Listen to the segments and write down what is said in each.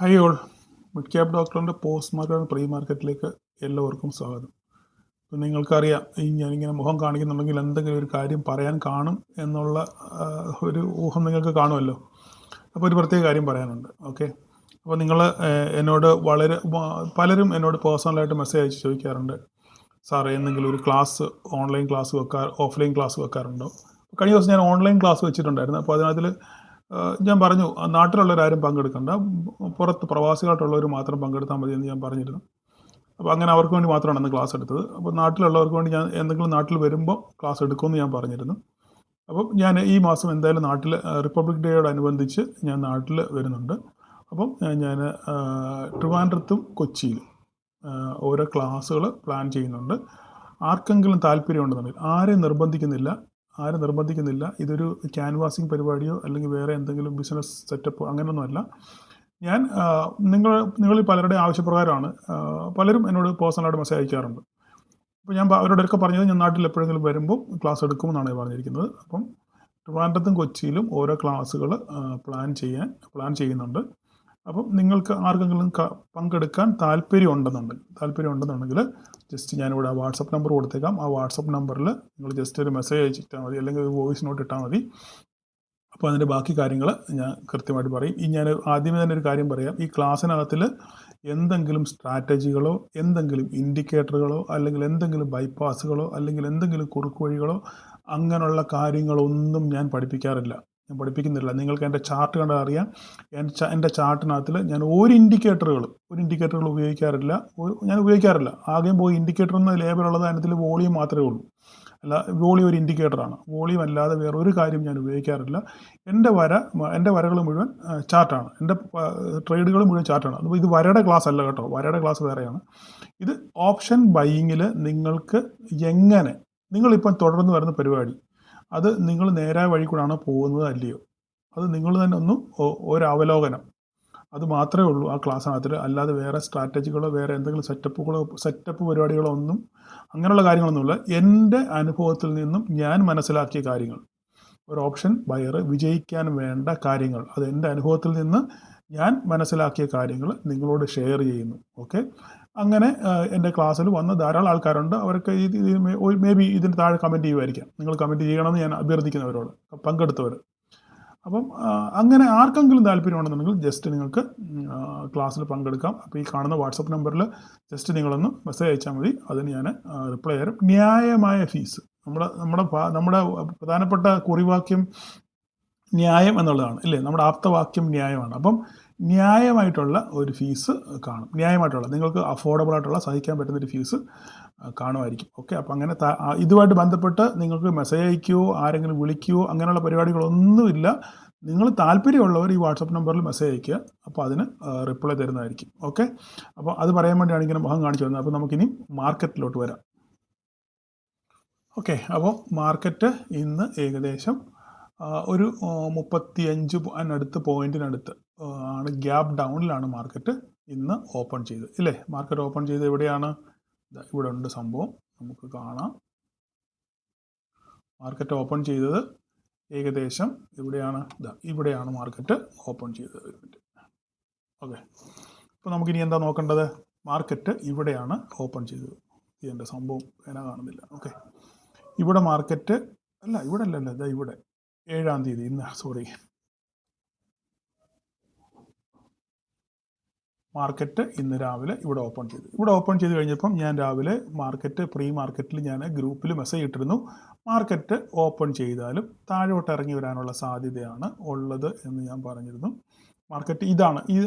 Hi all, mid cap ഡോക്ടറിൻ്റെ post market pre മാർക്കറ്റിലേക്ക് എല്ലാവർക്കും സ്വാഗതം. അപ്പോൾ നിങ്ങൾക്കറിയാം, ഞാനിങ്ങനെ മുഖം കാണിക്കുന്നുണ്ടെങ്കിൽ എന്തെങ്കിലും ഒരു കാര്യം പറയാൻ കാണും എന്നുള്ള ഒരു ഊഹം നിങ്ങൾക്ക് കാണുമല്ലോ. അപ്പോൾ ഒരു പ്രത്യേക കാര്യം പറയാനുണ്ട്. ഓക്കെ, അപ്പോൾ നിങ്ങൾ എന്നോട് പലരും എന്നോട് പേഴ്സണലായിട്ട് മെസ്സേജ് അയച്ച് ചോദിക്കാറുണ്ട്, സാറേ എന്തെങ്കിലും ഒരു class online class offline class വെക്കാറുണ്ടോ? കഴിഞ്ഞ ദിവസം ഞാൻ ഓൺലൈൻ ക്ലാസ് വെച്ചിട്ടുണ്ടായിരുന്നു. അപ്പോൾ അതിനകത്തിൽ ഞാൻ പറഞ്ഞു, നാട്ടിലുള്ളവരാരും പങ്കെടുക്കണ്ട, പുറത്ത് പ്രവാസികളായിട്ടുള്ളവർ മാത്രം പങ്കെടുത്താൽ മതി എന്ന് ഞാൻ പറഞ്ഞിരുന്നു. അപ്പോൾ അങ്ങനെ അവർക്ക് വേണ്ടി മാത്രമാണ് അന്ന് ക്ലാസ് എടുത്തത്. അപ്പോൾ നാട്ടിലുള്ളവർക്ക് വേണ്ടി ഞാൻ എന്തെങ്കിലും നാട്ടിൽ വരുമ്പോൾ ക്ലാസ് എടുക്കുമെന്ന് ഞാൻ പറഞ്ഞിരുന്നു. അപ്പം ഞാൻ ഈ മാസം എന്തായാലും നാട്ടിൽ റിപ്പബ്ലിക് ഡേയോടനുബന്ധിച്ച് ഞാൻ നാട്ടിൽ വരുന്നുണ്ട്. അപ്പം ഞാൻ ട്രിവാൻഡ്രത്തും കൊച്ചിയിലും ഓരോ ക്ലാസ്സുകൾ പ്ലാൻ ചെയ്യുന്നുണ്ട്. ആർക്കെങ്കിലും താല്പര്യമുണ്ടെന്നുണ്ടെങ്കിൽ ആരും നിർബന്ധിക്കുന്നില്ല. ഇതൊരു ക്യാൻവാസിങ് പരിപാടിയോ അല്ലെങ്കിൽ വേറെ എന്തെങ്കിലും ബിസിനസ് സെറ്റപ്പോ അങ്ങനെയൊന്നുമല്ല. ഞാൻ നിങ്ങളിൽ പലരുടെയും ആവശ്യപ്രകാരമാണ്. പലരും എന്നോട് പേഴ്സണലായിട്ട് മെസ്സേജ് അയക്കാറുണ്ട്. അപ്പോൾ ഞാൻ അവരോടൊക്കെ പറഞ്ഞത്, ഞാൻ നാട്ടിൽ എപ്പോഴെങ്കിലും വരുമ്പോൾ ക്ലാസ് എടുക്കുമെന്നാണ് പറഞ്ഞിരിക്കുന്നത്. അപ്പം ട്രിവാൻഡ്രത്തും കൊച്ചിയിലും ഓരോ ക്ലാസ്സുകൾ പ്ലാൻ ചെയ്യുന്നുണ്ട്. അപ്പം നിങ്ങൾക്ക് ആർക്കെങ്കിലും പങ്കെടുക്കാൻ താല്പര്യമുണ്ടെന്നുണ്ടെങ്കിൽ ജസ്റ്റ് ഞാനിവിടെ വാട്സപ്പ് നമ്പർ കൊടുത്തേക്കാം. ആ വാട്സപ്പ് നമ്പറിൽ നിങ്ങൾ ജസ്റ്റ് ഒരു മെസ്സേജ് അയച്ചിട്ടാൽ മതി, അല്ലെങ്കിൽ ഒരു വോയിസ് നോട്ട് ഇട്ടാൽ മതി. അപ്പോൾ അതിൻ്റെ ബാക്കി കാര്യങ്ങൾ ഞാൻ കൃത്യമായിട്ട് പറയും. ഞാൻ ആദ്യമേ തന്നെ ഒരു കാര്യം പറയാം. ഈ ക്ലാസ്സിനകത്തിൽ എന്തെങ്കിലും സ്ട്രാറ്റജികളോ എന്തെങ്കിലും ഇൻഡിക്കേറ്ററുകളോ അല്ലെങ്കിൽ എന്തെങ്കിലും ബൈപ്പാസുകളോ അല്ലെങ്കിൽ എന്തെങ്കിലും കുറുക്ക് വഴികളോ അങ്ങനെയുള്ള കാര്യങ്ങളൊന്നും ഞാൻ പഠിപ്പിക്കുന്നില്ല. നിങ്ങൾക്ക് എൻ്റെ ചാർട്ട് കണ്ടാൽ അറിയാം. എൻ്റെ ചാർട്ടിനകത്തിൽ ഞാൻ ഒരു ഇൻഡിക്കേറ്ററുകൾ ഉപയോഗിക്കാറില്ല. ആകെയും പോയി ഇൻഡിക്കേറ്റർ എന്ന ലേബലുള്ളത് അതിനകത്തിൽ വോളിയം മാത്രമേ ഉള്ളൂ. അല്ല, വോളിയം ഒരു ഇൻഡിക്കേറ്ററാണ്. വോളിയം അല്ലാതെ വേറൊരു കാര്യം ഞാൻ ഉപയോഗിക്കാറില്ല. എൻ്റെ വരകൾ മുഴുവൻ ചാർട്ടാണ്. എൻ്റെ ട്രേഡുകൾ മുഴുവൻ ചാർട്ടാണ്. അപ്പോൾ ഇത് വരയുടെ ക്ലാസ് അല്ല കേട്ടോ, വരയുടെ ക്ലാസ് വേറെയാണ്. ഇത് ഓപ്ഷൻ ബൈയിങ്ങിൽ നിങ്ങൾക്ക് എങ്ങനെ, നിങ്ങളിപ്പം തുടർന്ന് വരുന്ന പരിപാടി അത് നിങ്ങൾ നേരായ വഴി കൂടാണ് പോകുന്നത് അല്ലയോ, അത് നിങ്ങൾ തന്നെ ഒരു അവലോകനം, അത് മാത്രമേ ഉള്ളൂ ആ ക്ലാസ്സിനകത്തിൽ. അല്ലാതെ വേറെ സ്ട്രാറ്റജികളോ വേറെ എന്തെങ്കിലും സെറ്റപ്പ് പരിപാടികളോ ഒന്നും, അങ്ങനെയുള്ള കാര്യങ്ങളൊന്നുമില്ല. എൻ്റെ അനുഭവത്തിൽ നിന്നും ഞാൻ മനസ്സിലാക്കിയ കാര്യങ്ങൾ, ഒരു ഓപ്ഷൻ ബയർ വിജയിക്കാൻ വേണ്ട കാര്യങ്ങൾ, അത് എൻ്റെ അനുഭവത്തിൽ നിന്ന് ഞാൻ മനസ്സിലാക്കിയ കാര്യങ്ങൾ നിങ്ങളോട് ഷെയർ ചെയ്യുന്നു. ഓക്കെ, അങ്ങനെ എൻ്റെ ക്ലാസ്സിൽ വന്ന ധാരാളം ആൾക്കാരുണ്ട്. അവർക്ക് മേ ബി ഇതിന് താഴെ കമൻറ്റ് ചെയ്യുമായിരിക്കാം. നിങ്ങൾ കമൻറ്റ് ചെയ്യണമെന്ന് ഞാൻ അഭ്യർത്ഥിക്കുന്നവരോട്, പങ്കെടുത്തവർ. അപ്പം അങ്ങനെ ആർക്കെങ്കിലും താല്പര്യമുണ്ടെന്നുണ്ടെങ്കിൽ ജസ്റ്റ് നിങ്ങൾക്ക് ക്ലാസ്സിൽ പങ്കെടുക്കാം. അപ്പോൾ ഈ കാണുന്ന വാട്സപ്പ് നമ്പറിൽ ജസ്റ്റ് നിങ്ങളൊന്ന് മെസ്സേജ് അയച്ചാൽ മതി. അതിന് ഞാൻ റിപ്ലൈ തരും. ന്യായമായ ഫീസ്, നമ്മുടെ പ്രധാനപ്പെട്ട കുറിവാക്യം ന്യായം എന്നുള്ളതാണ്, ഇല്ലേ? നമ്മുടെ ആപ്തവാക്യം ന്യായമാണ്. അപ്പം ന്യായമായിട്ടുള്ള ഒരു ഫീസ് കാണും. നിങ്ങൾക്ക് അഫോർഡബിൾ ആയിട്ടുള്ള, സഹിക്കാൻ പറ്റുന്നൊരു ഫീസ് കാണുമായിരിക്കും. ഓക്കെ, അപ്പം അങ്ങനെ ഇതുമായിട്ട് ബന്ധപ്പെട്ട് നിങ്ങൾക്ക് മെസ്സേജ് അയക്കുകയോ ആരെങ്കിലും വിളിക്കുകയോ അങ്ങനെയുള്ള പരിപാടികളൊന്നുമില്ല. നിങ്ങൾ താല്പര്യമുള്ളവർ ഈ വാട്സപ്പ് നമ്പറിൽ മെസ്സേജ് അയക്കുക. അപ്പോൾ അതിന് റിപ്ലൈ തരുന്നതായിരിക്കും. ഓക്കെ, അപ്പോൾ അത് പറയാൻ വേണ്ടിയാണ് ഇങ്ങനെ മുഖം കാണിച്ചു വന്നത്. അപ്പോൾ നമുക്കിനി മാർക്കറ്റിലോട്ട് വരാം. ഓക്കെ, അപ്പോൾ മാർക്കറ്റ് ഇന്ന് ഏകദേശം ഒരു 35 പോയിന്റിനടുത്ത് ആണ്, ഗ്യാപ്പ് ഡൗണിലാണ് മാർക്കറ്റ് ഇന്ന് ഓപ്പൺ ചെയ്തത്, ഇല്ലേ? മാർക്കറ്റ് ഓപ്പൺ ചെയ്ത് എവിടെയാണ്? ഇവിടെ ഉണ്ട് സംഭവം, നമുക്ക് കാണാം. മാർക്കറ്റ് ഓപ്പൺ ചെയ്തത് ഏകദേശം ഇവിടെയാണ് മാർക്കറ്റ് ഓപ്പൺ ചെയ്തത്. ഓക്കെ, അപ്പോൾ നമുക്കിനി എന്താ നോക്കേണ്ടത്? മാർക്കറ്റ് ഇവിടെയാണ് ഓപ്പൺ ചെയ്തത്. ഇതിൻ്റെ സംഭവം പേന കാണുന്നില്ല. ഓക്കെ, ഇവിടെ മാർക്കറ്റ് ഇവിടെ 7-ാം തീയതി മാർക്കറ്റ് ഇന്ന് രാവിലെ ഇവിടെ ഓപ്പൺ ചെയ്ത് കഴിഞ്ഞപ്പം ഞാൻ രാവിലെ പ്രീ മാർക്കറ്റിൽ ഞാൻ ഗ്രൂപ്പിൽ മെസ്സേജ് ഇട്ടിരുന്നു, മാർക്കറ്റ് ഓപ്പൺ ചെയ്താലും താഴോട്ട് ഇറങ്ങി വരാനുള്ള സാധ്യതയാണ് ഉള്ളത് എന്ന് ഞാൻ പറഞ്ഞിരുന്നു. മാർക്കറ്റ് ഇതാണ്,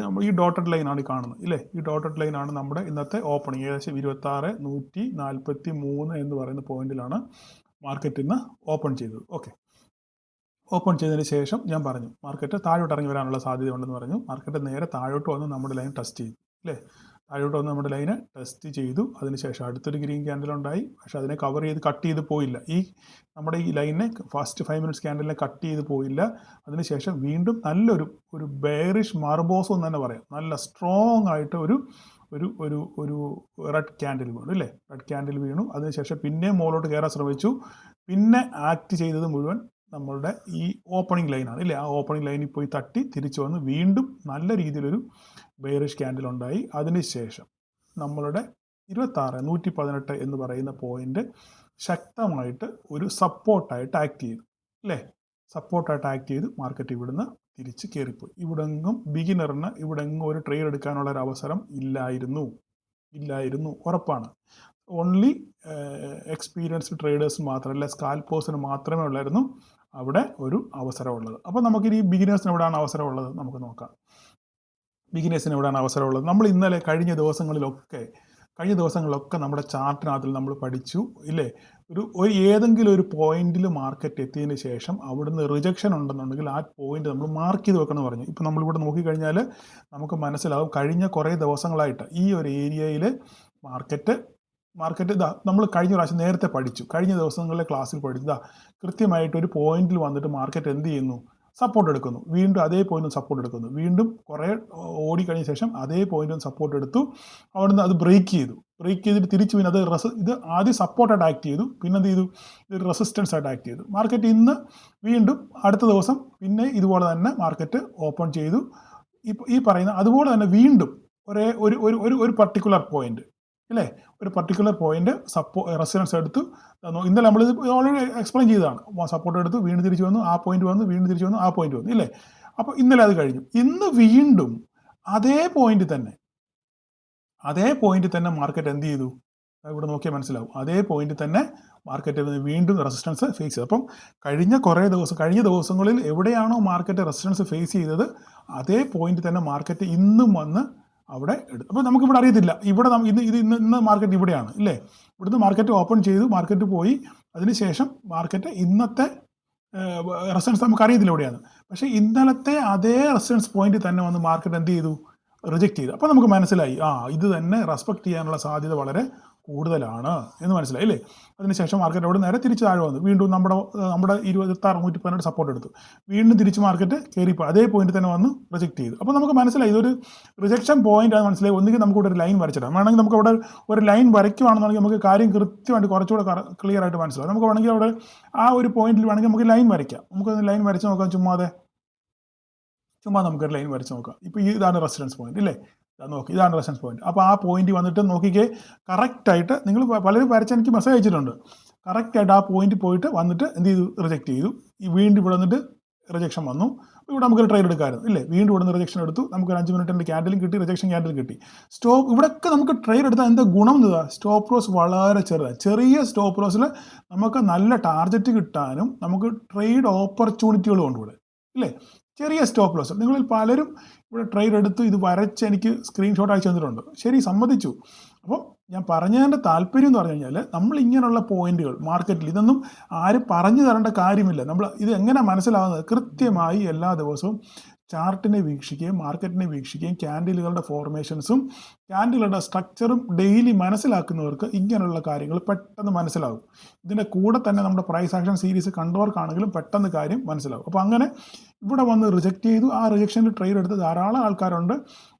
ഈ ഡോട്ടഡ് ലൈനാണ് കാണുന്നത്, ഇല്ലേ? ഈ ഡോട്ടഡ് ലൈനാണ് നമ്മുടെ ഇന്നത്തെ ഓപ്പണിങ്. ഏകദേശം 26,143 എന്ന് പറയുന്ന പോയിന്റിലാണ് മാർക്കറ്റ് ഇന്ന് ഓപ്പൺ ചെയ്തത്. ഓക്കെ, ഓപ്പൺ ചെയ്തതിന് ശേഷം ഞാൻ പറഞ്ഞു മാർക്കറ്റ് താഴോട്ട് ഇറങ്ങി വരാനുള്ള സാധ്യത ഉണ്ടെന്ന് പറഞ്ഞു. മാർക്കറ്റ് നേരെ താഴോട്ട് വന്ന് നമ്മുടെ ലൈൻ ടെസ്റ്റ് ചെയ്തു, അല്ലേ? താഴോട്ട് വന്ന് നമ്മുടെ ലൈന് ടെസ്റ്റ് ചെയ്തു. അതിനുശേഷം അടുത്തൊരു ഗ്രീൻ ക്യാൻഡിൽ ഉണ്ടായി. പക്ഷെ അതിനെ കട്ട് ചെയ്ത് പോയില്ല. നമ്മുടെ ഈ ലൈനിനെ ഫസ്റ്റ് 5 മിനിറ്റ്സ് ക്യാൻഡിലിനെ കട്ട് ചെയ്ത് പോയില്ല. അതിനുശേഷം വീണ്ടും നല്ലൊരു ബെയറിഷ് മാർബോസോ എന്ന് തന്നെ പറയാം, നല്ല സ്ട്രോങ് ആയിട്ട് ഒരു റെഡ് ക്യാൻഡിൽ വീണു, അല്ലേ? റെഡ് ക്യാൻഡിൽ വീണു. അതിനുശേഷം പിന്നെയും മുകളിലോട്ട് കയറാൻ ശ്രമിച്ചു. പിന്നെ ആക്ട് ചെയ്തത് മുഴുവൻ നമ്മളുടെ ഈ ഓപ്പണിംഗ് ലൈനാണ്, ഇല്ലേ? ആ ഓപ്പണിംഗ് ലൈനിൽ പോയി തട്ടി തിരിച്ചു വന്ന് വീണ്ടും നല്ല രീതിയിലൊരു ബെയറിഷ് ക്യാൻഡിൽ ഉണ്ടായി. അതിനുശേഷം നമ്മളുടെ 118 എന്ന് പറയുന്ന പോയിന്റ് ശക്തമായിട്ട് ഒരു സപ്പോർട്ടായിട്ട് ആക്ട് ചെയ്തു അല്ലേ? സപ്പോർട്ടായിട്ട് ആക്ട് ചെയ്ത് മാർക്കറ്റ് ഇവിടുന്ന് തിരിച്ച് കയറിപ്പോയി. ഇവിടെങ്ങും ബിഗിനറിന് ഇവിടെങ്ങും ഒരു ട്രേഡ് എടുക്കാനുള്ള ഒരു അവസരം ഇല്ലായിരുന്നു, ഉറപ്പാണ്. ഓൺലി എക്സ്പീരിയൻസ്ഡ് ട്രേഡേഴ്സ് മാത്രമല്ല, സ്കാൽപ്പേഴ്സിന് മാത്രമേ ഉള്ളായിരുന്നു അവിടെ ഒരു അവസരമുള്ളത്. അപ്പോൾ നമുക്കിനി ബിഗിനേഴ്സിന് എവിടെയാണ് അവസരമുള്ളത് നമുക്ക് നോക്കാം. ബിഗിനേഴ്സിന് എവിടെയാണ് അവസരമുള്ളത്? നമ്മൾ ഇന്നലെ കഴിഞ്ഞ ദിവസങ്ങളിലൊക്കെ നമ്മുടെ ചാർട്ടിനകത്തിൽ നമ്മൾ പഠിച്ചു ഇല്ലേ? ഒരു ഏതെങ്കിലും ഒരു പോയിന്റിൽ മാർക്കറ്റ് എത്തിയതിന് ശേഷം അവിടുന്ന് റിജക്ഷൻ ഉണ്ടെന്നുണ്ടെങ്കിൽ ആ പോയിന്റ് നമ്മൾ മാർക്ക് ചെയ്ത് വെക്കണം എന്ന് പറഞ്ഞു. ഇപ്പം നമ്മളിവിടെ നോക്കിക്കഴിഞ്ഞാൽ നമുക്ക് മനസ്സിലാവും കഴിഞ്ഞ കുറേ ദിവസങ്ങളായിട്ട് ഈ ഒരു ഏരിയയിൽ മാർക്കറ്റ് ഇതാ നമ്മൾ കഴിഞ്ഞ പ്രാവശ്യം നേരത്തെ പഠിച്ചു, കഴിഞ്ഞ ദിവസങ്ങളിലെ ക്ലാസ്സിൽ പഠിച്ചു. ഇതാ കൃത്യമായിട്ട് ഒരു പോയിന്റിൽ വന്നിട്ട് മാർക്കറ്റ് എന്ത് ചെയ്യുന്നു? സപ്പോർട്ട് എടുക്കുന്നു. വീണ്ടും അതേ പോയിന്റും സപ്പോർട്ട് എടുക്കുന്നു. വീണ്ടും കുറേ ഓടിക്കഴിഞ്ഞ ശേഷം അതേ പോയിന്റും സപ്പോർട്ട് എടുത്തു. അവിടുന്ന് അത് ബ്രേക്ക് ചെയ്തിട്ട് തിരിച്ചു പിന്നെ അത് ഇത് ആദ്യം സപ്പോർട്ടായിട്ട് ആക്ട് ചെയ്തു, പിന്നെ എന്ത് ചെയ്തു? ഇത് റെസിസ്റ്റൻസ് ആയിട്ട് ആക്ട് ചെയ്തു. മാർക്കറ്റ് ഇന്ന് വീണ്ടും അടുത്ത ദിവസം പിന്നെ ഇതുപോലെ തന്നെ മാർക്കറ്റ് ഓപ്പൺ ചെയ്തു. ഈ പറയുന്ന അതുപോലെ തന്നെ വീണ്ടും ഒരു പർട്ടിക്കുലർ പോയിന്റ് അല്ലേ? ഒരു പർട്ടിക്കുലർ പോയിന്റ് റെസിസ്റ്റൻസ് എടുത്തു. ഇന്നലെ നമ്മളിത് ഓൾറെഡി എക്സ്പ്ലെയിൻ ചെയ്തതാണ്. സപ്പോർട്ട് എടുത്തു, വീണ്ടും തിരിച്ചു വന്നു, ആ പോയിന്റ് വന്നു, വീണ്ടും തിരിച്ചു വന്നു, ആ പോയിന്റ് വന്നു ഇല്ലേ? അപ്പോൾ ഇന്നലെ അത് കഴിഞ്ഞു. ഇന്ന് വീണ്ടും അതേ പോയിന്റ് തന്നെ മാർക്കറ്റ് എന്ത് ചെയ്തു? ഇവിടെ നോക്കിയാൽ മനസ്സിലാവും. അതേ പോയിന്റ് തന്നെ മാർക്കറ്റ് വീണ്ടും റെസിസ്റ്റൻസ് ഫേസ് ചെയ്തു. അപ്പം കഴിഞ്ഞ ദിവസങ്ങളിൽ എവിടെയാണോ മാർക്കറ്റ് റെസിസ്റ്റൻസ് ഫേസ് ചെയ്തത് അതേ പോയിന്റ് തന്നെ മാർക്കറ്റ് ഇന്നും വന്ന് അവിടെ എടുത്തു. അപ്പോൾ നമുക്കിവിടെ അറിയത്തില്ല, ഇവിടെ ഇന്ന് മാർക്കറ്റ് ഇവിടെയാണ് ഇല്ലേ? ഇവിടുന്ന് മാർക്കറ്റ് ഓപ്പൺ ചെയ്തു, മാർക്കറ്റ് പോയി. അതിനുശേഷം മാർക്കറ്റ് ഇന്നത്തെ റെസിസ്റ്റൻസ് നമുക്ക് അറിയത്തില്ല എവിടെയാണ്. പക്ഷേ ഇന്നലത്തെ അതേ റെസിസ്റ്റൻസ് പോയിന്റ് തന്നെ വന്ന് മാർക്കറ്റ് എന്ത് ചെയ്തു? റിജക്റ്റ് ചെയ്തു. അപ്പോൾ നമുക്ക് മനസ്സിലായി, ഇത് തന്നെ റെസ്പെക്ട് ചെയ്യാനുള്ള സാധ്യത വളരെ കൂടുതലാണ് എന്ന് മനസ്സിലായി അല്ലേ? അതിനുശേഷം മാർക്കറ്റ് അവിടെ നേരെ തിരിച്ച് താഴെ വന്നു. വീണ്ടും നമ്മുടെ 26,118 സപ്പോർട്ട് എടുത്തു. വീണ്ടും തിരിച്ച് മാർക്കറ്റ് കയറിപ്പോൾ അതേ പോയിന്റ് തന്നെ വന്ന് റിജക്റ്റ് ചെയ്തു. അപ്പോൾ നമുക്ക് മനസ്സിലായി ഇതൊരു റിജക്ഷൻ പോയിന്റ് ആണ് മനസ്സിലായി. ഒന്നുകിൽ നമുക്ക് ഇവിടെ ഒരു ലൈൻ വരച്ചിടാം, വേണമെങ്കിൽ നമുക്ക് അവിടെ ഒരു ലൈൻ വരയ്ക്കുവാണെന്നുണ്ടെങ്കിൽ നമുക്ക് കാര്യം കൃത്യമായിട്ട് കുറച്ചുകൂടെ ക്ലിയർ ആയിട്ട് മനസ്സിലാവും. നമുക്ക് വേണമെങ്കിൽ അവിടെ ആ ഒരു പോയിന്റിൽ വേണമെങ്കിൽ നമുക്ക് ലൈൻ വരയ്ക്കാം. നമുക്കൊന്ന് ലൈൻ വരച്ച് നോക്കാം, ചുമ്മാ നമുക്കൊരു ലൈൻ വരച്ച് നോക്കാം. ഇപ്പോൾ ഇതാണ് റെസിസ്റ്റൻസ് പോയിന്റ് ഇല്ലേ? ഇതാണ് റെസിസ്റ്റൻസ് പോയിന്റ്. അപ്പോൾ ആ പോയിന്റ് വന്നിട്ട് നോക്കിക്കേ, കറക്റ്റായിട്ട് നിങ്ങൾ പലരും വരച്ച് എനിക്ക് മെസ്സേജ് അയച്ചിട്ടുണ്ട്. കറക്റ്റായിട്ട് ആ പോയിന്റ് പോയിട്ട് വന്നിട്ട് എന്ത് ചെയ്തു? റിജക്റ്റ് ചെയ്തു. വീണ്ടും ഇവിടെ വന്നിട്ട് റിജക്ഷൻ വന്നു. ഇവിടെ നമുക്കൊരു ട്രേഡ് എടുക്കാമായിരുന്നു ഇല്ലേ? വീണ്ടും ഇവിടെ നിന്ന് റിജക്ഷൻ എടുത്തു. നമുക്കൊരു 5 മിനിറ്റിൻ്റെ ക്യാൻഡിലും കിട്ടി, റിജക്ഷൻ ക്യാൻഡിൽ കിട്ടി. ഇവിടെയൊക്കെ നമുക്ക് ട്രേഡ് എടുത്താൽ എന്താ ഗുണം എന്നതാ? സ്റ്റോപ്പ് ലോസ് വളരെ ചെറിയ സ്റ്റോപ്പ് ലോസിൽ നമുക്ക് നല്ല ടാർഗറ്റ് കിട്ടാനും നമുക്ക് ട്രേഡ് ഓപ്പർച്യൂണിറ്റികളും ഉണ്ട് ഇവിടെ ഇല്ലേ? ചെറിയ സ്റ്റോപ്പ് ലോസ്. നിങ്ങളിൽ പലരും ഇവിടെ ട്രേഡ് എടുത്ത് ഇത് വരച്ച് എനിക്ക് സ്ക്രീൻഷോട്ട് അയച്ചു തന്നിട്ടുണ്ട്. ശരി, സമ്മതിച്ചു. അപ്പം ഞാൻ പറഞ്ഞതിൻ്റെ താല്പര്യം എന്ന് പറഞ്ഞു കഴിഞ്ഞാൽ നമ്മൾ ഇങ്ങനെയുള്ള പോയിന്റുകൾ മാർക്കറ്റിൽ ഇതൊന്നും ആരും പറഞ്ഞു തരേണ്ട കാര്യമില്ല. നമ്മൾ ഇത് എങ്ങനെ മനസ്സിലാവുന്നത്? കൃത്യമായി എല്ലാ ദിവസവും ചാർട്ടിനെ വീക്ഷിക്കുകയും മാർക്കറ്റിനെ വീക്ഷിക്കുകയും ക്യാൻഡിലുകളുടെ ഫോർമേഷൻസും ക്യാൻഡിലുകളുടെ സ്ട്രക്ചറും ഡെയിലി മനസ്സിലാക്കുന്നവർക്ക് ഇങ്ങനെയുള്ള കാര്യങ്ങൾ പെട്ടെന്ന് മനസ്സിലാകും. ഇതിൻ്റെ കൂടെ തന്നെ നമ്മുടെ പ്രൈസ് ആക്ഷൻ സീരീസ് കണ്ടവർക്കാണെങ്കിലും പെട്ടെന്ന് കാര്യം മനസ്സിലാകും. അപ്പോൾ അങ്ങനെ ഇവിടെ വന്ന് റിജക്റ്റ് ചെയ്തു. ആ റിജക്ഷനിൽ ട്രേഡ് എടുത്ത് ധാരാളം ആൾക്കാരുണ്ട്.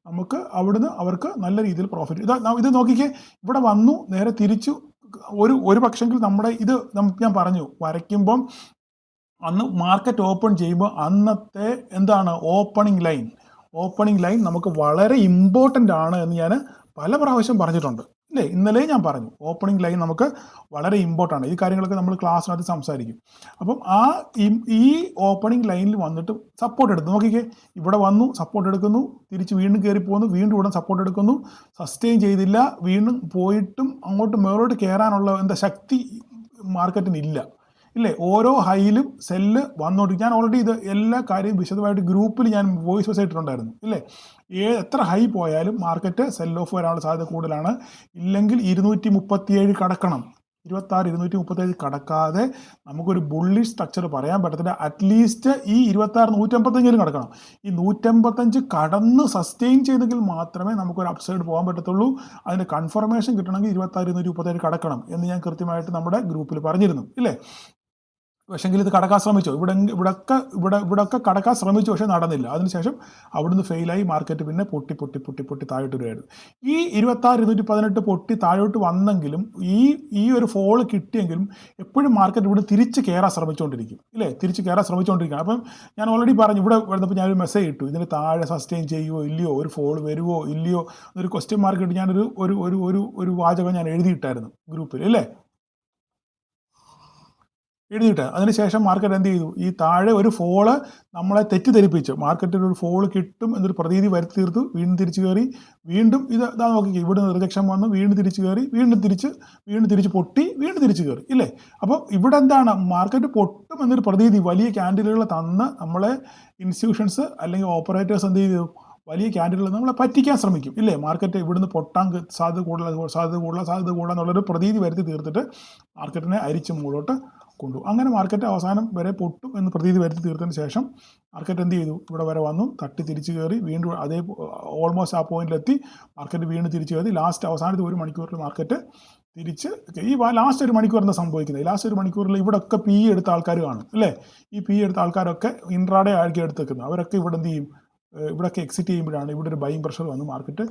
നമുക്ക് അവിടുന്ന് അവർക്ക് നല്ല രീതിയിൽ പ്രോഫിറ്റ്. ഇത് നോക്കിക്കേ, ഇവിടെ വന്നു നേരെ തിരിച്ചു. ഒരു പക്ഷെങ്കിൽ നമ്മുടെ ഞാൻ പറഞ്ഞു വരയ്ക്കുമ്പം അന്ന് മാർക്കറ്റ് ഓപ്പൺ ചെയ്യുമ്പോൾ അന്നത്തെ എന്താണ് ഓപ്പണിംഗ് ലൈൻ നമുക്ക് വളരെ ഇമ്പോർട്ടൻ്റ് ആണ് എന്ന് ഞാൻ പല പ്രാവശ്യം പറഞ്ഞിട്ടുണ്ട് അല്ലേ? ഇന്നലെ ഞാൻ പറഞ്ഞു ഓപ്പണിംഗ് ലൈൻ നമുക്ക് വളരെ ഇമ്പോർട്ടൻ്റ് ആണ്. ഈ കാര്യങ്ങളൊക്കെ നമ്മൾ ക്ലാസ്സിനകത്ത് സംസാരിക്കും. അപ്പം ഈ ഓപ്പണിംഗ് ലൈനിൽ വന്നിട്ട് സപ്പോർട്ട് എടുത്തു. നോക്കിക്കേ, ഇവിടെ വന്നു സപ്പോർട്ട് എടുക്കുന്നു, തിരിച്ച് വീണ്ടും കയറി പോകുന്നു, വീണ്ടും ഇവിടെ സപ്പോർട്ട് എടുക്കുന്നു, സസ്റ്റെയിൻ ചെയ്തില്ല, വീണ്ടും പോയിട്ടും അങ്ങോട്ട് മേലോട്ട് കയറാനുള്ള ശക്തി മാർക്കറ്റിനില്ല ഇല്ലേ? ഓരോ ഹൈയിലും സെല്ല് വന്നോണ്ടിരിക്കും. ഞാൻ ഓൾറെഡി ഇത് എല്ലാ കാര്യവും വിശദമായിട്ട് ഗ്രൂപ്പിൽ ഞാൻ വോയിസ് മെസ്സേജ് ഇട്ടിട്ടുണ്ടായിരുന്നു ഇല്ലേ? എത്ര ഹൈ പോയാലും മാർക്കറ്റ് സെൽ ഓഫ് വരാനുള്ള സാധ്യത കൂടുതലാണ്. ഇല്ലെങ്കിൽ 237 കടക്കണം. 267 കടക്കാതെ നമുക്കൊരു ബുള്ളിഷ് സ്ട്രക്ചർ പറയാൻ പറ്റത്തില്ല. അറ്റ്ലീസ്റ്റ് ഈ 155 കടക്കണം. ഈ 155 കടന്ന് സസ്റ്റെയിൻ ചെയ്തെങ്കിൽ മാത്രമേ നമുക്കൊരു അപ്സൈഡ് പോകാൻ പറ്റത്തുള്ളൂ. അതിൻ്റെ കൺഫർമേഷൻ കിട്ടണമെങ്കിൽ 267 കടക്കണം എന്ന് ഞാൻ കൃത്യമായിട്ട് നമ്മുടെ ഗ്രൂപ്പിൽ പറഞ്ഞിരുന്നു ഇല്ലേ? പക്ഷെങ്കിൽ ഇത് കടക്കാൻ ശ്രമിച്ചു, ഇവിടൊക്കെ കടക്കാൻ ശ്രമിച്ചു, പക്ഷേ നടന്നില്ല. അതിനുശേഷം അവിടുന്ന് ഫെയിലായി മാർക്കറ്റ് പിന്നെ പൊട്ടി താഴോട്ട് വരികയായിരുന്നു. ഈ 26,218 പൊട്ടി താഴോട്ട് വന്നെങ്കിലും ഈ ഒരു ഫോള് കിട്ടിയെങ്കിലും എപ്പോഴും മാർക്കറ്റ് ഇവിടെ തിരിച്ച് കയറാൻ ശ്രമിച്ചുകൊണ്ടിരിക്കും, ഇല്ലേ? തിരിച്ച് കയറാൻ ശ്രമിച്ചുകൊണ്ടിരിക്കുകയാണ്. അപ്പം ഞാൻ ഓൾറെഡി പറഞ്ഞു, ഇവിടെ വന്നപ്പോൾ ഞാനൊരു മെസ്സേജ് ഇട്ടു, ഇതിന് താഴെ സസ്റ്റെയിൻ ചെയ്യുമോ ഇല്ലയോ, ഒരു ഫോൾ വരുമോ ഇല്ലയോ എന്നൊരു ക്വസ്റ്റ്യൻ മാർക്ക് ഇട്ട് ഞാനൊരു ഒരു ഒരു ഒരു വാചകം ഞാൻ എഴുതിയിട്ടായിരുന്നു ഗ്രൂപ്പിൽ, അല്ലേ? എഴുതിയിട്ട് അതിനുശേഷം മാർക്കറ്റ് എന്ത് ചെയ്തു? ഈ താഴെ ഒരു ഫോള് നമ്മളെ തെറ്റിദ്ധരിപ്പിച്ചു, മാർക്കറ്റിൽ ഒരു ഫോള് കിട്ടും എന്നൊരു പ്രതീതി വരുത്തി തീർത്തു. വീണ്ടും തിരിച്ചു കയറി, വീണ്ടും ഇതാ നോക്കിക്കുക, ഇവിടുന്ന് റിജക്ഷൻ വന്നു, വീണ്ടും തിരിച്ചു കയറി, വീണ്ടും തിരിച്ച് പൊട്ടി, വീണ്ടും തിരിച്ചു കയറി, ഇല്ലേ? അപ്പോൾ ഇവിടെ എന്താണ്, മാർക്കറ്റ് പൊട്ടും എന്നൊരു പ്രതീതി വലിയ ക്യാൻഡിലുകൾ തന്ന് നമ്മളെ ഇൻസ്റ്റിറ്റ്യൂഷൻസ് അല്ലെങ്കിൽ ഓപ്പറേറ്റേഴ്സ് എന്ത് ചെയ്തു? വലിയ ക്യാൻഡിലുകൾ നമ്മളെ പറ്റിക്കാൻ ശ്രമിക്കും, ഇല്ലേ? മാർക്കറ്റ് ഇവിടുന്ന് പൊട്ടാൻ സാധ്യത കൂടുതൽ എന്നുള്ളൊരു പ്രതീതി വരുത്തി തീർത്തിട്ട് മാർക്കറ്റിനെ അരിച്ച് മുകളിലോട്ട് കൊണ്ടുപോകും. അങ്ങനെ മാർക്കറ്റ് അവസാനം വരെ പൊട്ടും എന്ന് പ്രതീതി വരുത്തി തീർത്തതിന് ശേഷം മാർക്കറ്റ് എന്ത് ചെയ്തു? ഇവിടെ വരെ വന്നു, തട്ടി തിരിച്ചു കയറി, വീണ്ടും അതേ ഓൾമോസ്റ്റ് ആ പോയിന്റിലെത്തി, മാർക്കറ്റ് വീണ്ടും തിരിച്ചു കയറി. അവസാനത്തെ ഒരു മണിക്കൂറിൽ മാർക്കറ്റ് തിരിച്ച് ഈ ലാസ്റ്റ് ഒരു മണിക്കൂർ എന്താ സംഭവിക്കുന്നത്? ലാസ്റ്റ് ഒരു മണിക്കൂറിൽ ഇവിടെയൊക്കെ പി എടുത്ത ആൾക്കാർ കാണും, അല്ലേ? ഈ പി എടുത്ത ആൾക്കാരൊക്കെ ഇൻട്രാഡേ ആയിരിക്കും എടുത്തേക്കുന്നത്. അവരൊക്കെ ഇവിടെ എന്ത് ചെയ്യും? ഇവിടെയൊക്കെ എക്സിറ്റ് ചെയ്യുമ്പോഴാണ് ഇവിടെ ഒരു ബൈങ് പ്രഷർ വന്ന് മാർക്കറ്റ്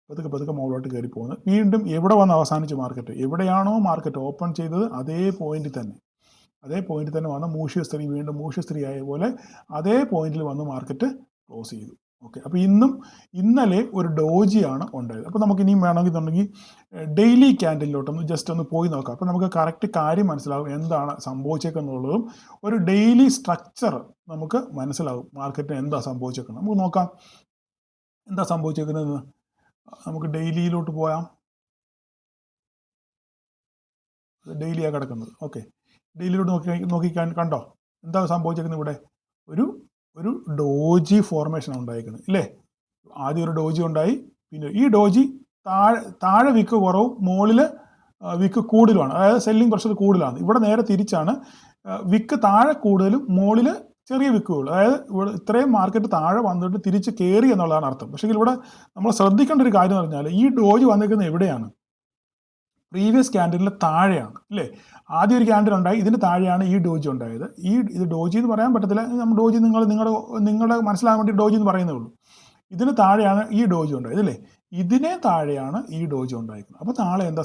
പതുക്കെ മുകളിലോട്ട് കയറി പോകുന്നത്. വീണ്ടും എവിടെ വന്ന് അവസാനിച്ചു മാർക്കറ്റ്? എവിടെയാണോ മാർക്കറ്റ് ഓപ്പൺ ചെയ്തത് അതേ പോയിന്റിൽ തന്നെ വന്ന് വീണ്ടും മൂഷ്യസ്ത്രീ ആയ പോലെ അതേ പോയിന്റിൽ വന്ന് മാർക്കറ്റ് ക്ലോസ് ചെയ്തു. ഓക്കെ, അപ്പോൾ ഇന്നലെ ഒരു ഡോജിയാണ് ഉണ്ടായത്. അപ്പോൾ നമുക്ക് ഇനിയും വേണമെന്നുണ്ടെങ്കിൽ ഡെയിലി ക്യാൻഡിലോട്ടൊന്ന് ജസ്റ്റ് ഒന്ന് പോയി നോക്കാം. അപ്പോൾ നമുക്ക് കറക്റ്റ് കാര്യം മനസ്സിലാവും എന്താണ് സംഭവിച്ചേക്കെന്നുള്ളതും ഒരു ഡെയിലി സ്ട്രക്ചർ നമുക്ക് മനസ്സിലാവും, മാർക്കറ്റിന് എന്താ സംഭവിച്ചേക്കുന്നത്. നമുക്ക് നോക്കാം എന്താ സംഭവിച്ചേക്കുന്നതെന്ന്. നമുക്ക് ഡെയിലിയിലോട്ട് പോയാം. ഡെയിലിയാണ് കിടക്കുന്നത്. ഓക്കെ, ഡെയിലിയിലോട്ട് നോക്കിക്കാൻ കണ്ടോ എന്താ സംഭവിച്ചേക്കുന്നത്? ഇവിടെ ഒരു ഡോജി ഫോർമേഷൻ ഉണ്ടായിരിക്കുന്നത്, ഇല്ലേ? ആദ്യം ഒരു ഡോജി ഉണ്ടായി, പിന്നെ ഈ ഡോജി താഴെ വിക്ക് കുറവും മുകളിൽ വിക്ക് കൂടുതലുമാണ്, അതായത് സെല്ലിംഗ് പ്രഷർ കൂടുതലാണ്. ഇവിടെ നേരെ തിരിച്ചാണ്, വിക്ക് താഴെ കൂടുതലും മുകളിൽ ചെറിയ വിക്കുകൾ, അതായത് ഇവിടെ ഇത്രയും മാർക്കറ്റ് താഴെ വന്നിട്ട് തിരിച്ച് കയറി എന്നുള്ളതാണ് അർത്ഥം. പക്ഷേ ഇവിടെ നമ്മൾ ശ്രദ്ധിക്കേണ്ട ഒരു കാര്യം എന്ന് പറഞ്ഞാൽ ഈ ഡോജി വന്നിരിക്കുന്നത് എവിടെയാണ്? പ്രീവിയസ് ക്യാൻഡിലിന് താഴെയാണ്, അല്ലേ? ആദ്യം ഒരു ക്യാൻഡിൽ ഉണ്ടായി, ഇതിന് താഴെയാണ് ഈ ഡോജി ഉണ്ടായത്. ഇത് ഡോജി എന്ന് പറയാൻ പറ്റത്തില്ല, നമ്മൾ ഡോജി നിങ്ങളുടെ മനസ്സിലാകാൻ വേണ്ടി ഡോജി എന്ന് പറയുന്നേ ഉള്ളൂ. ഇതിന് താഴെയാണ് ഈ ഡോജി ഉണ്ടായത്, അല്ലേ? ഇതിനെ താഴെയാണ് ഈ ഡോജി ഉണ്ടായിരിക്കുന്നത്. അപ്പോൾ നാളെ എന്താ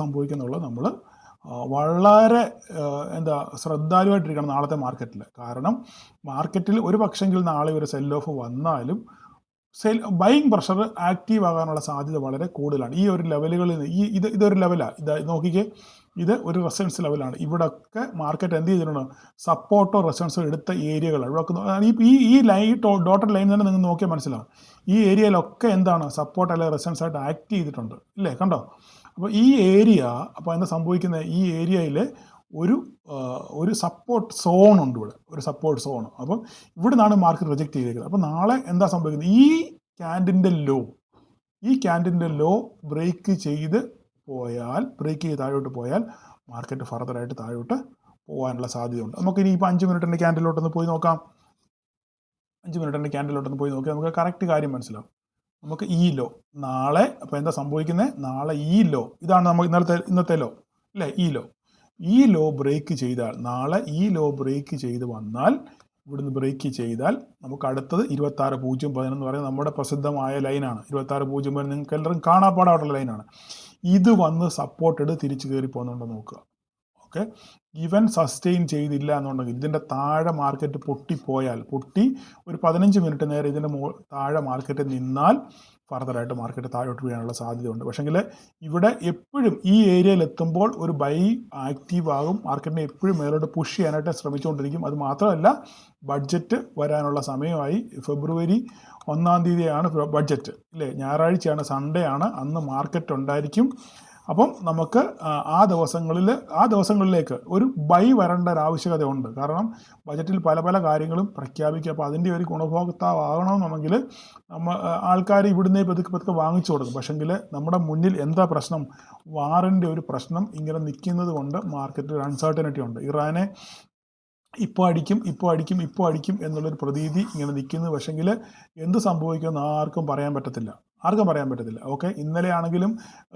സംഭവിക്കുന്നുള്ളത് നമ്മൾ വളരെ ശ്രദ്ധാലുവായിട്ടിരിക്കണം നാളത്തെ മാർക്കറ്റിൽ. കാരണം മാർക്കറ്റിൽ ഒരു പക്ഷെങ്കിൽ നാളെ ഒരു സെൽ ഓഫ് വന്നാലും ബൈങ് പ്രഷർ ആക്റ്റീവ് ആകാനുള്ള സാധ്യത വളരെ കൂടുതലാണ്. ഈ ഒരു ലെവലുകളിൽ ഇതൊരു ലെവലാണ്, നോക്കിക്കേ, ഇത് ഒരു റെസിസ്റ്റൻസ് ലെവലാണ്. ഇവിടെയൊക്കെ മാർക്കറ്റ് എന്ത് ചെയ്തിട്ടുണ്ട്? സപ്പോർട്ടോ റെസിസ്റ്റൻസോ എടുത്ത ഏരിയകളാണ് ഇവിടെ. ഈ ലൈൻ ഡോട്ടഡ് ലൈൻ തന്നെ നിങ്ങൾ നോക്കിയാൽ മനസ്സിലാവും. ഈ ഏരിയയിലൊക്കെ എന്താണ്? സപ്പോർട്ട് അല്ലെങ്കിൽ റെസിസ്റ്റൻസ് ആയിട്ട് ആക്ട് ചെയ്തിട്ടുണ്ട്, ഇല്ലേ? കണ്ടോ? അപ്പോൾ ഈ ഏരിയ, അപ്പോൾ എന്താ സംഭവിക്കുന്നത്? ഈ ഏരിയയിൽ ഒരു സപ്പോർട്ട് സോൺ ഉണ്ട്, ഇവിടെ ഒരു സപ്പോർട്ട് സോൺ. അപ്പം ഇവിടെ നിന്നാണ് മാർക്കറ്റ് റിജക്ട് ചെയ്തേക്കുന്നത്. അപ്പോൾ നാളെ എന്താ സംഭവിക്കുന്നത്? ഈ ക്യാൻഡിൻ്റെ ലോ ബ്രേക്ക് ചെയ്ത് താഴോട്ട് പോയാൽ മാർക്കറ്റ് ഫർദറായിട്ട് താഴോട്ട് പോകാനുള്ള സാധ്യതയുണ്ട്. നമുക്ക് ഇനി ഇപ്പോൾ 5 മിനിറ്റിൻ്റെ ക്യാൻഡിലോട്ടൊന്ന് പോയി നോക്കാം. 5 മിനിറ്റിൻ്റെ ക്യാൻഡിലോട്ടൊന്ന് പോയി നോക്കിയാൽ നമുക്ക് കറക്റ്റ് കാര്യം മനസ്സിലാവും. നമുക്ക് ഈ ലോ നാളെ, അപ്പോൾ എന്താ സംഭവിക്കുന്നത്? നാളെ ഈ ലോ, ഇതാണ് നമുക്ക് ഇന്നത്തെ ലോ, അല്ലേ? ഈ ലോ ബ്രേക്ക് ചെയ്താൽ, നാളെ ഈ ലോ ബ്രേക്ക് ചെയ്ത് വന്നാൽ, ഇവിടുന്ന് ബ്രേക്ക് ചെയ്താൽ നമുക്ക് അടുത്തത് 26.010 എന്ന് പറയുന്നത് നമ്മുടെ പ്രസിദ്ധമായ ലൈനാണ്. 26.010 നിങ്ങൾക്ക് എല്ലാവരും കാണാപ്പാടായിട്ടുള്ള ലൈനാണ്. ഇത് വന്ന് സപ്പോർട്ട് തിരിച്ചു കയറി പോകുന്നുണ്ടോ നോക്കുക. ഓക്കെ, ഇവൻ സസ്റ്റെയിൻ ചെയ്തില്ല എന്നുണ്ടെങ്കിൽ, ഇതിൻ്റെ താഴെ മാർക്കറ്റ് പൊട്ടി ഒരു 15 മിനിറ്റ് നേരം ഇതിൻ്റെ താഴെ മാർക്കറ്റ് നിന്നാൽ ഫർദറായിട്ട് മാർക്കറ്റ് താഴോട്ട് വീഴാനുള്ള സാധ്യതയുണ്ട്. പക്ഷേങ്കിൽ ഇവിടെ എപ്പോഴും ഈ ഏരിയയിൽ എത്തുമ്പോൾ ഒരു ബൈ ആക്റ്റീവ് ആകും, മാർക്കറ്റിനെ എപ്പോഴും മേലോട്ട് പുഷ് ചെയ്യാനായിട്ട് ശ്രമിച്ചുകൊണ്ടിരിക്കും. അത് മാത്രമല്ല, ബഡ്ജറ്റ് വരാനുള്ള സമയമായി. ഫെബ്രുവരി 1-ാം തീയതിയാണ് ബഡ്ജറ്റ്, അല്ലേ? ഞായറാഴ്ചയാണ്, സൺഡേ ആണ്, അന്ന് മാർക്കറ്റ് ഉണ്ടായിരിക്കും. അപ്പം നമുക്ക് ആ ദിവസങ്ങളിലേക്ക് ഒരു ബൈ വരേണ്ട ഒരു ആവശ്യകത ഉണ്ട്. കാരണം ബജറ്റിൽ പല കാര്യങ്ങളും പ്രഖ്യാപിക്കുക. അപ്പോൾ അതിൻ്റെ ഒരു ഗുണഭോക്താവാകണമെന്നുണ്ടെങ്കിൽ ആൾക്കാർ ഇവിടുന്നേ പതുക്കെ വാങ്ങിച്ചു കൊടുക്കും. പക്ഷെങ്കിൽ നമ്മുടെ മുന്നിൽ എന്താ പ്രശ്നം? വാറിൻ്റെ ഒരു പ്രശ്നം ഇങ്ങനെ നിൽക്കുന്നത് കൊണ്ട് മാർക്കറ്റിൽ ഒരു അൺസർട്ടനിറ്റി ഉണ്ട്. ഇറാനെ ഇപ്പോൾ അടിക്കും എന്നുള്ളൊരു പ്രതീതി ഇങ്ങനെ നിൽക്കുന്നു. പക്ഷെങ്കിൽ എന്ത് സംഭവിക്കുമെന്ന് ആർക്കും പറയാൻ പറ്റത്തില്ല. ഓക്കെ, ഇന്നലെ ആണെങ്കിലും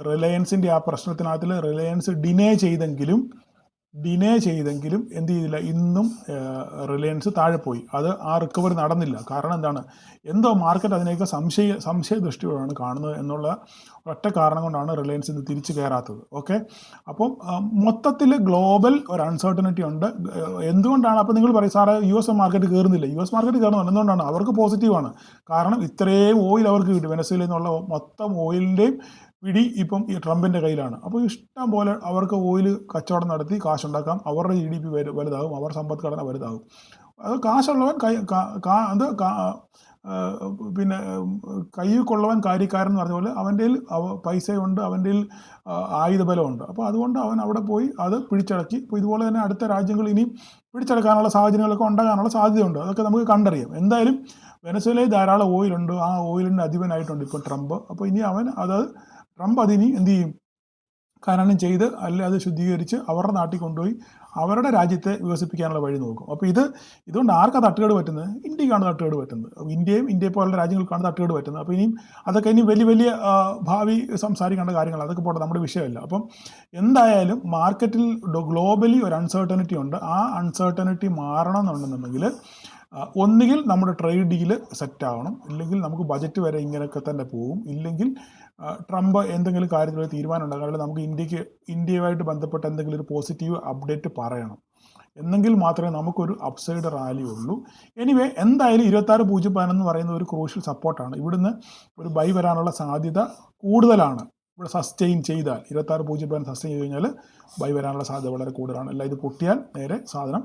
റിലയൻസിൻ്റെ ആ പ്രശ്നത്തിനകത്തിൽ റിലയൻസ് ഡിനേ ഡിനേ ചെയ്തെങ്കിലും എന്ത് ചെയ്തില്ല, ഇന്നും റിലയൻസ് താഴെ പോയി. അത് ആ റിക്കവറി നടന്നില്ല. കാരണം എന്താണ്, എന്തോ മാർക്കറ്റ് അതിനെയൊക്കെ സംശയ ദൃഷ്ടിയോടാണ് കാണുന്നത് എന്നുള്ള ഒറ്റ കാരണം കൊണ്ടാണ് റിലയൻസ് ഇത് തിരിച്ചു കയറാത്തത്. ഓക്കെ, അപ്പം മൊത്തത്തിൽ ഗ്ലോബൽ ഒരു അൺസർട്ടനിറ്റി ഉണ്ട്. എന്തുകൊണ്ടാണ്? അപ്പോൾ നിങ്ങൾ പറയും സാറേ US മാർക്കറ്റ് കയറുന്നില്ല. US മാർക്കറ്റ് കയറുന്നത് എന്തുകൊണ്ടാണ്? അവർക്ക് പോസിറ്റീവാണ്. കാരണം ഇത്രയും ഓയിൽ അവർക്ക് കിട്ടി. വെനസ്വേലയിൽ നിന്നുള്ള മൊത്തം ഓയിലിൻ്റെയും പിടി ഇപ്പം ഈ ട്രംപിൻ്റെ കയ്യിലാണ്. അപ്പോൾ ഇഷ്ടം പോലെ അവർക്ക് ഓയിൽ കച്ചവടം നടത്തി കാശുണ്ടാക്കാം. അവരുടെ GDP വലുതാകും, അവരുടെ സമ്പദ്ഘടന വലുതാകും. അത് കാശുള്ളവൻ പിന്നെ കയ്യിൽ കൊള്ളവൻ കാര്യക്കാരൻ എന്ന് പറഞ്ഞ പോലെ അവൻ്റെ പൈസയുണ്ട്, അവൻ്റെ ആയുധബലമുണ്ട്. അപ്പോൾ അതുകൊണ്ട് അവൻ അവിടെ പോയി അത് പിടിച്ചടക്കി. ഇപ്പോൾ ഇതുപോലെ തന്നെ അടുത്ത രാജ്യങ്ങൾ ഇനിയും പിടിച്ചെടുക്കാനുള്ള സാഹചര്യങ്ങളൊക്കെ ഉണ്ടാകാനുള്ള സാധ്യതയുണ്ട്. അതൊക്കെ നമുക്ക് കണ്ടറിയാം. എന്തായാലും വെനസ്വേലയിൽ ധാരാളം ഓയിലുണ്ട്. ആ ഓയിലിൻ്റെ അധിപനായിട്ടുണ്ട് ഇപ്പോൾ ട്രംപ്. അപ്പോൾ ഇനി ട്രംപ് അതിനി എന്ത് ചെയ്യും? ഖനനം ചെയ്ത് അത് ശുദ്ധീകരിച്ച് അവരുടെ നാട്ടിൽ കൊണ്ടുപോയി അവരുടെ രാജ്യത്തെ വികസിപ്പിക്കാനുള്ള വഴി നോക്കും. അപ്പോൾ ഇതുകൊണ്ട് ആർക്കാണ് തട്ടുകേട് പറ്റുന്നത്? ഇന്ത്യക്കാണ് തട്ടുകേട് പറ്റുന്നത്. ഇന്ത്യയെ പോലുള്ള രാജ്യങ്ങൾക്കാണ് തട്ടുകേട് പറ്റുന്നത്. അപ്പോൾ അതൊക്കെ ഇനി വലിയ ഭാവി സംസാരിക്കേണ്ട കാര്യങ്ങൾ, അതൊക്കെ പോട്ടെ, നമ്മുടെ വിഷയമല്ല. അപ്പം എന്തായാലും മാർക്കറ്റിൽ ഗ്ലോബലി ഒരു അൺസർട്ടനിറ്റി ഉണ്ട്. ആ അൺസർട്ടനിറ്റി മാറണം എന്നുണ്ടെന്നുണ്ടെങ്കിൽ ഒന്നുകിൽ നമ്മുടെ ട്രേഡ് ഡീല് സെറ്റാവണം, ഇല്ലെങ്കിൽ നമുക്ക് ബജറ്റ് വരെ ഇങ്ങനെയൊക്കെ തന്നെ പോകും. ഇല്ലെങ്കിൽ ട്രംപ് എന്തെങ്കിലും കാര്യത്തിൽ തീരുമാനം ഉണ്ടാകാതെ നമുക്ക് ഇന്ത്യയുമായിട്ട് ബന്ധപ്പെട്ട എന്തെങ്കിലും ഒരു പോസിറ്റീവ് അപ്ഡേറ്റ് പറയണം. എന്നെങ്കിൽ മാത്രമേ നമുക്കൊരു അപ്സൈഡ് റാലി ഉള്ളൂ. എനിവേ, എന്തായാലും 26.011 എന്ന് പറയുന്ന ഒരു ക്രൂഷ്യൽ സപ്പോർട്ടാണ്. ഇവിടുന്ന് ഒരു ബൈ വരാനുള്ള സാധ്യത കൂടുതലാണ്. ഇവിടെ സസ്റ്റെയിൻ ചെയ്താൽ 26.011 സസ്റ്റെയിൻ ചെയ്ത് കഴിഞ്ഞാൽ ബൈ വരാനുള്ള സാധ്യത വളരെ കൂടുതലാണ്. അല്ല ഇത് പൊട്ടിയാൽ നേരെ സാധനം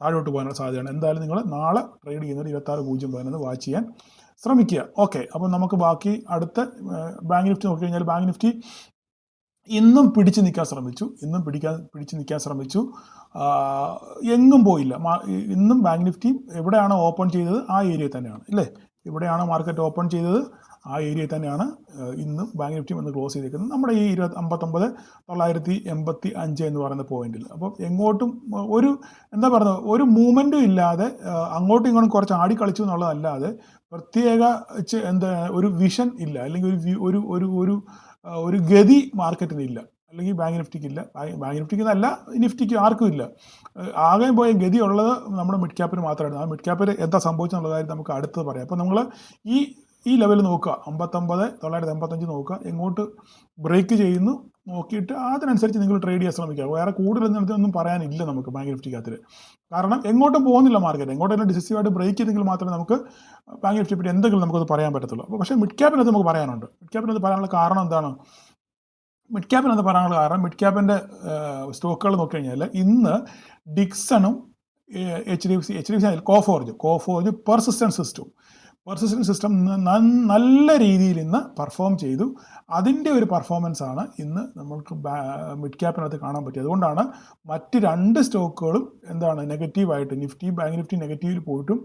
താഴോട്ട് പോകാനുള്ള സാധ്യതയാണ്. എന്തായാലും നിങ്ങൾ നാളെ ട്രേഡ് ചെയ്യുന്നത് 26.011 വാച്ച് ചെയ്യാൻ ശ്രമിക്കുക. ഓക്കെ, അപ്പം നമുക്ക് ബാക്കി അടുത്ത ബാങ്ക് നിഫ്റ്റി നോക്കിക്കഴിഞ്ഞാൽ ബാങ്ക് നിഫ്റ്റി ഇന്നും പിടിച്ചു നിൽക്കാൻ ശ്രമിച്ചു. എങ്ങും പോയില്ല. ഇന്നും ബാങ്ക് നിഫ്റ്റി എവിടെയാണോ ഓപ്പൺ ചെയ്തത് ആ ഏരിയയിൽ തന്നെയാണ്, ഇല്ലേ? ഇവിടെയാണ് മാർക്കറ്റ് ഓപ്പൺ ചെയ്തത്, ആ ഏരിയയിൽ തന്നെയാണ് ഇന്നും ബാങ്ക് നിഫ്റ്റി ഒന്ന് ക്ലോസ് ചെയ്തിരിക്കുന്നത്, നമ്മുടെ ഈ 59,985 എന്ന് പറയുന്ന പോയിന്റിൽ. അപ്പോൾ എങ്ങോട്ടും ഒരു മൂവ്മെൻറ്റും ഇല്ലാതെ അങ്ങോട്ടും ഇങ്ങോട്ടും കുറച്ച് ആടിക്കളിച്ചു എന്നുള്ളതല്ലാതെ പ്രത്യേകിച്ച് ഒരു വിഷൻ ഇല്ല, അല്ലെങ്കിൽ ഒരു ഗതി മാർക്കറ്റിനില്ല, അല്ലെങ്കിൽ ബാങ്ക് നിഫ്റ്റിക്കില്ല. ബാങ്ക് നിഫ്റ്റിക്ക് നല്ല, നിഫ്റ്റിക്ക് ആർക്കും ഇല്ല. ആകെ പോയ ഗതി ഉള്ളത് നമ്മുടെ മിഡ് ക്യാപ്പിന് മാത്രമാണ്. ആ മിഡ് ക്യാപ്പിൽ എന്താ സംഭവിച്ചെന്നുള്ള കാര്യം നമുക്ക് അടുത്ത് പറയാം. അപ്പോൾ നമ്മൾ ഈ ലെവൽ നോക്കുക, 59,985 നോക്കുക, എങ്ങോട്ട് ബ്രേക്ക് ചെയ്യുന്നു നോക്കിയിട്ട് അതിനനുസരിച്ച് നിങ്ങൾ ട്രേഡ് ചെയ്യാൻ ശ്രമിക്കുക. വേറെ കൂടുതലൊന്നും പറയാനില്ല നമുക്ക് ബാങ്ക് നിഫ്റ്റിക്കകത്തിൽ. കാരണം എങ്ങോട്ടും പോകുന്നില്ല മാർക്കറ്റ്. എങ്ങോട്ടെങ്കിലും ഡിസിസീവായിട്ട് ബ്രേക്ക് ചെയ്തെങ്കിൽ മാത്രമേ നമുക്ക് ബാങ്ക് നിഫ്റ്റി പറ്റി എന്തെങ്കിലും നമുക്കത് പറയാൻ പറ്റത്തുള്ളൂ. അപ്പോൾ പക്ഷേ മിഡ് ക്യാപ്പിനകത്ത് നമുക്ക് പറയാനുണ്ട്. മിഡ് ക്യാപ്പിനകത്ത് പറയാനുള്ള കാരണം എന്താണ്? മിഡ് ക്യാപ്പിൻ്റെ സ്റ്റോക്കുകൾ നോക്കിക്കഴിഞ്ഞാൽ ഇന്ന് ഡിക്സണും HDFC കോഫോർജ് പെർസിസ്റ്റൻസ് സിസ്റ്റം നല്ല രീതിയിൽ ഇന്ന് പെർഫോം ചെയ്തു. അതിൻ്റെ ഒരു പെർഫോമൻസ് ആണ് ഇന്ന് നമ്മൾക്ക് മിഡ് ക്യാപ്പിനകത്ത് കാണാൻ പറ്റിയത്. അതുകൊണ്ടാണ് മറ്റ് രണ്ട് സ്റ്റോക്കുകളും നെഗറ്റീവായിട്ട്, ബാങ്ക് നിഫ്റ്റി നെഗറ്റീവിൽ പോയിട്ടും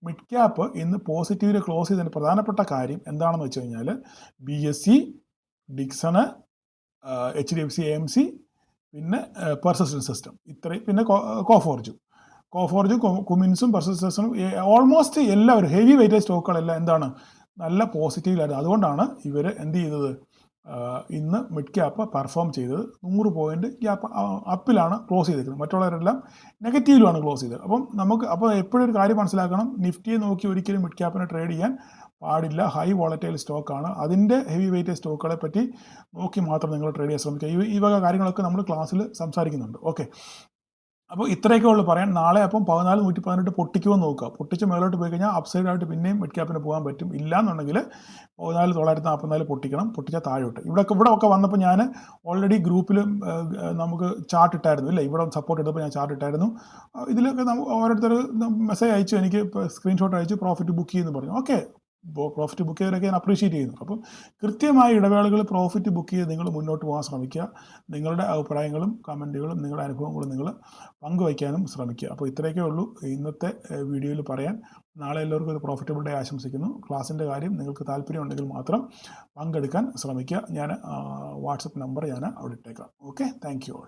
മിഡ് ക്യാപ്പ് ഇന്ന് പോസിറ്റീവിൽ ക്ലോസ് ചെയ്തതിൻ്റെ പ്രധാനപ്പെട്ട കാര്യം എന്താണെന്ന് വെച്ച് കഴിഞ്ഞാൽ BSE, ഡിക്സണ്, HDFC AMC, പിന്നെ പെർസിസ്റ്റൻസ് സിസ്റ്റം, ഇത്രയും, പിന്നെ കോഫോർജും കുമിൻസും പെർസിസ്റ്റൻസും ഓൾമോസ്റ്റ് എല്ലാവരും ഹെവി വെയിറ്റേജ് സ്റ്റോക്കുകളെല്ലാം നല്ല പോസിറ്റീവിലായിരുന്നു. അതുകൊണ്ടാണ് ഇവർ എന്ത് ചെയ്തത്, ഇന്ന് മിഡ് ക്യാപ്പ് പെർഫോം ചെയ്തത്. 100 പോയിന്റ് ഗ്യാപ്പ് അപ്പിലാണ് ക്ലോസ് ചെയ്തിരിക്കുന്നത്. മറ്റുള്ളവരെല്ലാം നെഗറ്റീവിലുമാണ് ക്ലോസ് ചെയ്തത്. അപ്പോൾ എപ്പോഴും ഒരു കാര്യം മനസ്സിലാക്കണം, നിഫ്റ്റിയെ നോക്കി ഒരിക്കലും മിഡ് ക്യാപ്പിനെ ട്രേഡ് ചെയ്യാൻ പാടില്ല. ഹൈ വോളറ്റൈൽ സ്റ്റോക്കാണ്. അതിൻ്റെ ഹെവി വെയിറ്റേജ് സ്റ്റോക്കുകളെ പറ്റി നോക്കി മാത്രം നിങ്ങൾ ട്രേഡ് ചെയ്യാൻ ശ്രമിക്കുക. ഈ വക കാര്യങ്ങളൊക്കെ നമ്മൾ ക്ലാസ്സിൽ സംസാരിക്കുന്നുണ്ട്. ഓക്കെ, അപ്പോൾ ഇത്രയൊക്കെ ഉള്ളൂ പറയാൻ. നാളെ അപ്പം 14,118 പൊട്ടിക്കുമെന്ന് നോക്കുക. പൊട്ടിച്ച് മേലോട്ട് പോയി കഴിഞ്ഞാൽ അപ്സൈഡായിട്ട് പിന്നെയും മിഡ് ക്യാപ്പിന് പോകാൻ പറ്റും. ഇല്ലയെന്നുണ്ടെങ്കിൽ 14,944 പൊട്ടിക്കണം. പൊട്ടിച്ചാൽ താഴോട്ട്. ഇവിടെ ഒക്കെ വന്നപ്പോൾ ഞാൻ ഓൾറെഡി ഗ്രൂപ്പിൽ നമുക്ക് ചാർട്ട് ഇട്ടായിരുന്നു, ഇല്ല, ഇവിടെ സപ്പോർട്ട് എടുത്തപ്പോൾ ഞാൻ ചാർട്ട് ഇട്ടായിരുന്നു. ഇതിലൊക്കെ ഓരോരുത്തർ മെസ്സേജ് അയച്ചു, എനിക്ക് സ്ക്രീൻഷോട്ട് അയച്ചു, പ്രോഫിറ്റ് ബുക്ക് ചെയ്യുമെന്ന് പറഞ്ഞു. ഓക്കെ, പ്രോഫിറ്റ് ബുക്ക് ചെയ്തവരൊക്കെ ഞാൻ അപ്രീഷിയേറ്റ് ചെയ്യുന്നു. അപ്പം കൃത്യമായ ഇടവേളകൾ പ്രോഫിറ്റ് ബുക്ക് ചെയ്ത് നിങ്ങൾ മുന്നോട്ട് പോകാൻ ശ്രമിക്കുക. നിങ്ങളുടെ അഭിപ്രായങ്ങളും കമൻറ്റുകളും നിങ്ങളുടെ അനുഭവങ്ങളും നിങ്ങൾ പങ്കുവയ്ക്കാനും ശ്രമിക്കുക. അപ്പോൾ ഇത്രയൊക്കെ ഉള്ളൂ ഇന്നത്തെ വീഡിയോയിൽ പറയാൻ. നാളെ എല്ലാവർക്കും ഒരു പ്രോഫിറ്റബിൾ ഡേ ആശംസിക്കുന്നു. ക്ലാസ്സിൻ്റെ കാര്യം നിങ്ങൾക്ക് താല്പര്യമുണ്ടെങ്കിൽ മാത്രം പങ്കെടുക്കാൻ ശ്രമിക്കുക. ഞാൻ വാട്സപ്പ് നമ്പർ അവിടെ ഇട്ടേക്കാം. Okay, thank you all.